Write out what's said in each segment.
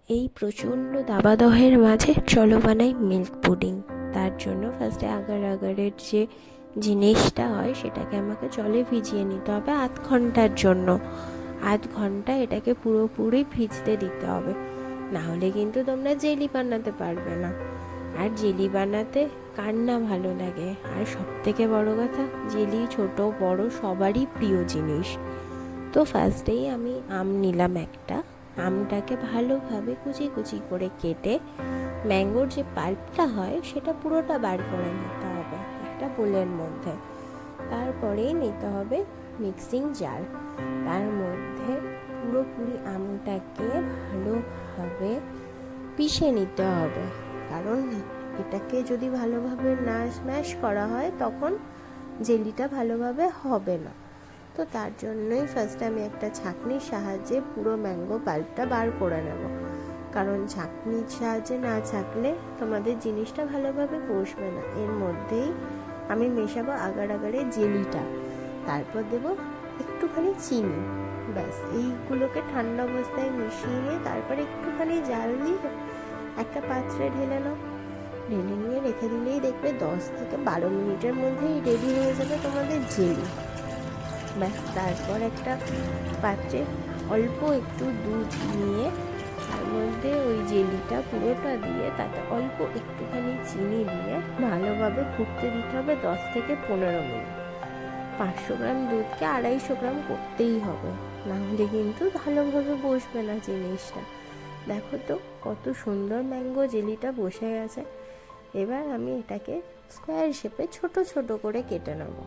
এই প্রচণ্ড দাবাদহের মাঝে চলো বানাই মিল্ক পুডিং। তার জন্য ফার্স্টে আগার আগারের যে জিনিসটা হয় সেটাকে আমাকে জলে ভিজিয়ে নিতে হবে 8 ঘন্টার জন্য। 8 ঘন্টা এটাকে পুরোপুরি ভিজতে দিতে হবে, না হলে কিন্তু তোমরা জেলি বানাতে পারবে না। আর জেলি বানাতে কার না ভালো লাগে, আর সব থেকে বড় কথা জেলি ছোট বড় সবারই প্রিয় জিনিস। তো ফার্স্টেই আমি আম নিলাম একটা। আমটাকে ভালোভাবে কুচি কুচি করে কেটে ম্যাঙ্গোর যে পাল্পটা হয় সেটা পুরোটা বার করে নিতে হবে একটা বোলের মধ্যে। তারপরেই নিতে হবে মিক্সিং জার, তার মধ্যে পুরোপুরি আমটাকে ভালোভাবে পিষে নিতে হবে, কারণ এটাকে যদি ভালোভাবে না স্ম্যাশ করা হয় তখন জেলিটা ভালোভাবে হবে না। তো তার জন্যই ফার্স্টে আমি একটা ছাঁকনির সাহায্যে পুরো ম্যাঙ্গো পাল্পটা বার করে নেব, কারণ ছাঁকনির সাহায্যে না ছাঁকলে তোমাদের জিনিসটা ভালোভাবে বসবে না। এর মধ্যেই আমি মেশাবো আগার আগারে জেলিটা, তারপর দেবো একটুখানি চিনি। ব্যাস এইগুলোকে ঠান্ডা অবস্থায় মিশিয়ে নিয়ে তারপরে একটুখানি জাল দিয়ে একটা পাত্রে ঢেলে নাও। ঢেলে নিয়ে রেখে দিলেই দেখবে 10 থেকে 12 মিনিটের মধ্যেই রেডি হয়ে যাবে তোমাদের জেলি। ব্যাস তারপর একটা পাত্রে অল্প একটু দুধ নিয়ে তার মধ্যে ওই জেলিটা পুরোটা দিয়ে তাতে অল্প একটুখানি চিনি দিয়ে ভালোভাবে ফুটতে দিতে হবে 10 থেকে 15 মিনিট। 500 গ্রাম দুধকে 250 গ্রাম করতেই হবে, না হলে কিন্তু ভালোভাবে বসবে না জিনিসটা। দেখো তো কত সুন্দর ম্যাঙ্গো জেলিটা বসে গেছে। এবার আমি এটাকে স্কোয়ার শেপে ছোট ছোট করে কেটে নেব।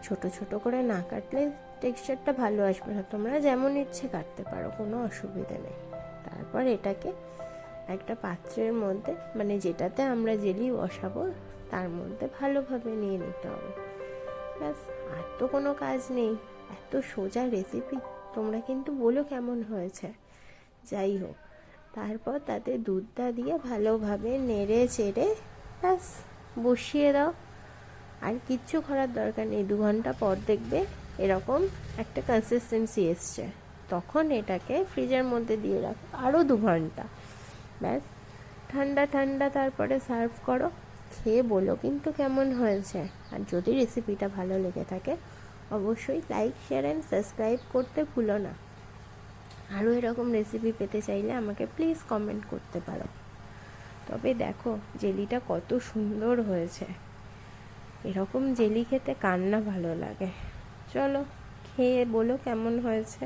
ছোট ছোট করে না কাটলে টেক্সচারটা ভালো আসবে না, তোমরা যেমন ইচ্ছে কাটতে পারো, কোনো অসুবিধা নেই। তারপর এটাকে একটা পাত্রের মধ্যে, মানে যেটাতে আমরা জেলি বসাবো তার মধ্যে ভালোভাবে নিয়ে নিতে হবে। ব্যাস, আর তো কোনো কাজ নেই, এত সোজা রেসিপি। তোমরা কিন্তু বলো কেমন হয়েছে। যাই হোক, তারপর তাতে দুধটা দিয়ে ভালোভাবে নেড়ে চেড়ে ব্যাস বসিয়ে দাও। আর কিচ্ছু করার দরকার নেই, 2 ঘন্টা পর দেখবে এরকম একটা কনসিস্টেন্সি এসছে, তখন এটাকে ফ্রিজের মধ্যে দিয়ে রাখো আরও 2 ঘন্টা। ব্যাস ঠান্ডা ঠান্ডা তারপরে সার্ভ করো। খেয়ে বলো কিন্তু কেমন হয়েছে। আর যদি রেসিপিটা ভালো লেগে থাকে অবশ্যই লাইক শেয়ার অ্যান্ড সাবস্ক্রাইব করতে ভুলো না। আরও এরকম রেসিপি পেতে চাইলে আমাকে প্লিজ কমেন্ট করতে পারো। তবে দেখো জেলিটা কত সুন্দর হয়েছে, এরকম জেলি খেতে কার না ভালো লাগে। চলো খেয়ে বলো কেমন হয়েছে।